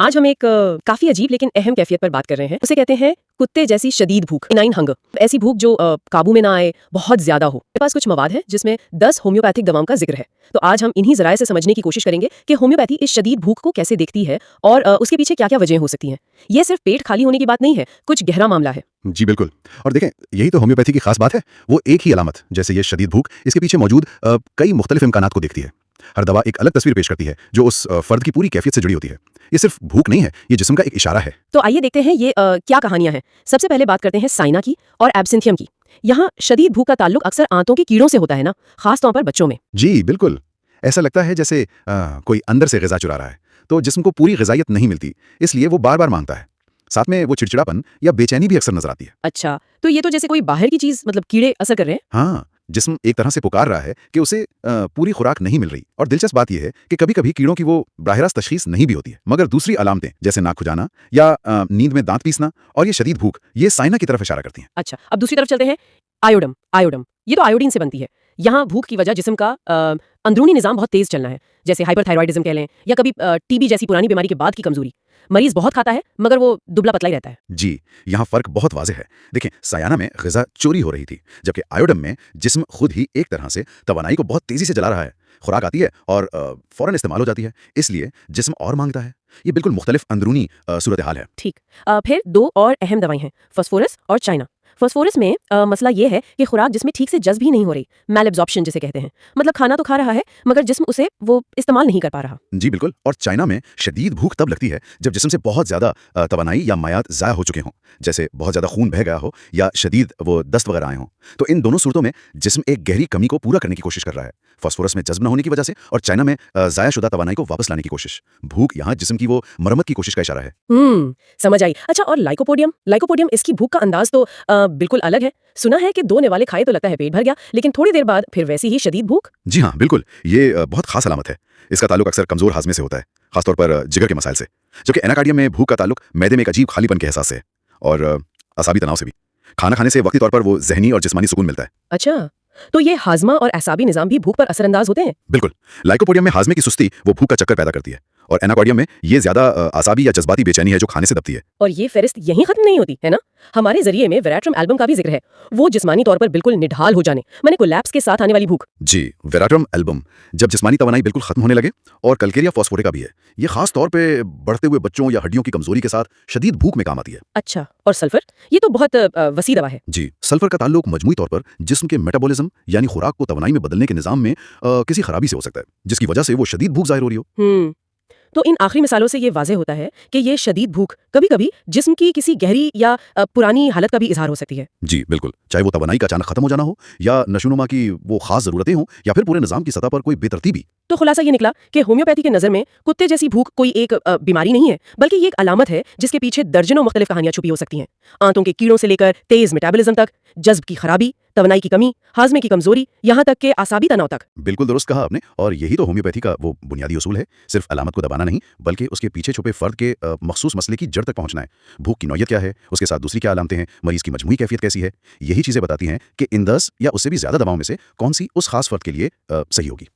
आज हम एक काफी अजीब लेकिन अहम कैफियत पर बात कर रहे हैं। उसे कहते हैं कुत्ते जैसी शदीद भूख, इनाइन हंगर। ऐसी भूख जो काबू में ना आए, बहुत ज्यादा हो। मेरे पास कुछ मवाद है जिसमें 10 होम्योपैथिक दवाओं का जिक्र है। तो आज हम इन्हीं जराये से समझने की कोशिश करेंगे कि होम्योपैथी इस शदीद भूख को कैसे देखती है और उसके पीछे क्या क्या वजह हो सकती हैं। ये सिर्फ पेट खाली होने की बात नहीं है, कुछ गहरा मामला है। जी बिल्कुल। और देखें, यही तो होम्योपैथी की खास बात है। वो एक ही अलामत, जैसे ये शदीद भूख, इसके पीछे मौजूद कई मुख्तलिफ इम्कानात को देखती है। हर दवा एक अलग तस्वीर पेश करती है जो उस फर्द की पूरी कैफियत से जुड़ी होती है। ये सिर्फ भूख नहीं है, ये जिस्म का एक इशारा है। तो आइए देखते हैं ये क्या कहानियां हैं। सबसे पहले बात करते हैं साइना की और एब्सिंथियम की। यहाँ शदीद भूख का ताल्लुक अक्सर आंतों के कीड़ों से होता है ना, खास तौर पर बच्चों में। जी बिल्कुल। ऐसा लगता है जैसे कोई अंदर से ग़िज़ा चुरा रहा है, तो जिस्म को पूरी ग़िज़ाइयत नहीं मिलती, इसलिए वो बार बार मांगता है। साथ में वो चिड़चिड़ापन या बेचैनी भी अक्सर नजर आती है। अच्छा, तो ये तो जैसे कोई बाहर की चीज, मतलब कीड़े असर कर रहे हैं। हाँ, जिस्म एक तरह से पुकार रहा है कि उसे पूरी खुराक नहीं मिल रही। और दिलचस्प बात यह है कि कभी-कभी कीड़ों की वो बाहिरास्त तशख़ीस नहीं भी होती है, मगर दूसरी अलामतें जैसे नाक खुजाना या नींद में दांत पीसना और ये शदीद भूख, ये साइना की तरफ इशारा करती हैं। अच्छा, अब दूसरी तरफ चलते हैं। आयोडम आयोडम ये तो आयोडीन से बनती है। यहाँ भूख की वजह जिस्म का अंदरूनी निज़ाम बहुत तेज चलना है, जैसे हाइपरथायरॉयडिज्म कह लें या कभी टीबी जैसी पुरानी बीमारी के बाद की कमजोरी। मरीज बहुत खाता है मगर वो दुबला पतला ही रहता है। जी, यहाँ फर्क बहुत वाज़ेह है। देखें, सायाना में ग़िज़ा चोरी हो रही थी, जबकि आयोडम में जिस्म खुद ही एक तरह से तवानाई को बहुत तेज़ी से जला रहा है। खुराक आती है और फ़ौरन इस्तेमाल हो जाती है, इसलिए जिस्म और मांगता है। ये बिल्कुल मुख्तलिफ अंदरूनी सूरत हाल है। ठीक। फिर दो और अहम दवाएं हैं, फास्फोरस और चाइना। फास्फोरस में मसला ये है कि खुराक जिसमें ठीक से जज्ब ही नहीं हो रही, मैलएब्जॉर्प्शन जिसे कहते हैं। मतलब खाना तो खा रहा है मगर जिस्म उसे वो इस्तेमाल नहीं कर पा रहा। जी बिल्कुल। और चाइना में शदीद भूख तब लगती है जब जिस्म से बहुत ज़्यादा तवानाई या मायात ज़ाया हो चुके हों, जैसे बहुत ज़्यादा खून बह गया हो या शदीद वो दस्त वगैरह आए हों। तो इन दोनों सूरतों में जिस्म एक गहरी कमी को पूरा करने की कोशिश कर रहा है, फास्फोरस में जज्ब न होने की वजह से, और चाइना में ज़ाया शुदा तवानाई को वापस लाने की कोशिश। भूख यहाँ जिस्म की वो मरम्मत की कोशिश का इशारा है। समझ आई। अच्छा, और लाइकोपोडियम लाइकोपोडियम इसकी भूख का अंदाज तो बिल्कुल अलग है। सुना है कि 2 निवाले खाए तो लगता है पेट भर गया, लेकिन थोड़ी देर बाद फिर वैसी ही शदीद भूख। जी हाँ, बिल्कुल। ये बहुत खास अलामत है। इसका ताल्लुक अक्सर कमज़ोर हाज़मे से होता है, खासतौर पर जिगर के मसाइल से। जबकि एनाकार्डियम में भूख का ताल्लुक मैदे में एक अजीब खालीपन के एहसास से है और असाबी तनाव से भी। खाना खाने से वक्ती तौर पर वो ज़हनी और जिस्मानी सुकून मिलता है। अच्छा, तो ये हाजमा और असाबी निज़ाम भी भूख पर असरअंदाज होते हैं। बिल्कुल। लाइकोपोडियम में हाज़मे की सुस्ती वो भूख का चक्कर पैदा करती है, और एनाकार्डियम में ये ज़्यादा आसाबी या जज्बाती बेचैनी है जो खाने से दबती है। और ये फहरिस्त यहीं खत्म नहीं होती है ना। हमारे जरिए में वेराट्रम एल्बम का भी जिक्र है, वो जिस्मानी तौर पर बिल्कुल निढाल हो जाने, माने कोलैप्स के साथ आने वाली भूख। जी, वेराट्रम एल्बम, जब जिस्मानी तवानाई बिल्कुल खत्म होने लगे। और कल्केरिया फॉस्फोरिका भी है। ये खास तौर पे बढ़ते हुए बच्चों या हड्डियों की कमजोरी के साथ शदीद भूख में काम आती है। अच्छा, और सल्फर, ये तो बहुत वसी दवा है। जी, सल्फर का ताल्लुक मजमूई तौर पर जिस्म के मेटाबॉलिज्म यानी खुराक को तवानाई में बदलने के निज़ाम में किसी खराबी से हो सकता है, जिसकी वजह से वो शदीद भूख ज़ाहिर हो रही हो। तो इन आखिरी मिसालों से ये वाज़ेह होता है कि ये शदीद भूख कभी-कभी जिस्म की किसी गहरी या पुरानी हालत का भी इज़हार हो सकती है। जी बिल्कुल। चाहे वो तवानाई का अचानक खत्म हो जाना हो, या नशोनुमा की वो खास ज़रूरतें हों, या फिर पूरे निज़ाम की सतह पर कोई बेतरतीबी। तो खुलासा ये निकला कि होम्योपैथी के नज़र में कुत्ते जैसी भूख कोई एक बीमारी नहीं है, बल्कि ये एक अलामत है जिसके पीछे दर्जनों मुख्तलिफ कहानियां छुपी हो सकती हैं। आंतों के कीड़ों से लेकर तेज मेटाबॉलिज्म तक, जज्ब की खराबी, तवानाई की कमी, हाजमे की कमजोरी, यहाँ तक के आसाबी तनाव तक। बिल्कुल दुरुस्त कहा आपने। और यही तो होम्योपैथी का वो बुनियादी उसूल है। सिर्फ अलामत को दबाना नहीं, बल्कि उसके पीछे छुपे फर्द के मखसूस मसले की जड़ तक पहुंचना है। भूख की नौयत क्या है, उसके साथ दूसरी क्या अलामतें हैं, मरीज की मजमूई कैफियत कैसी है, यही चीजें बताती हैं कि इन 10 या उससे भी ज्यादा दवाओं में से कौन सी उस खास फर्द के लिए सही होगी।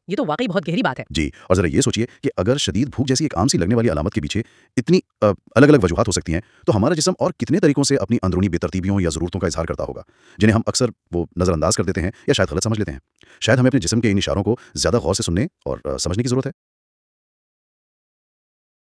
ये तो वाकई बहुत गहरी बात है। जी, और जरा ये सोचिए कि अगर शदीद भूख जैसी एक आम सी लगने वाली अलामत के पीछे इतनी अलग अलग वजूहात हो सकती हैं, तो हमारा जिस्म और कितने तरीकों से अपनी अंदरूनी बेतरतीबियों या ज़रूरतों का इजहार करता होगा, जिन्हें हम अक्सर वो नज़रअंदाज कर देते हैं या शायद गलत समझ लेते हैं। शायद हमें अपने जिस्म के इन इशारों को ज़्यादा गौर से सुनने और समझने की ज़रूरत है।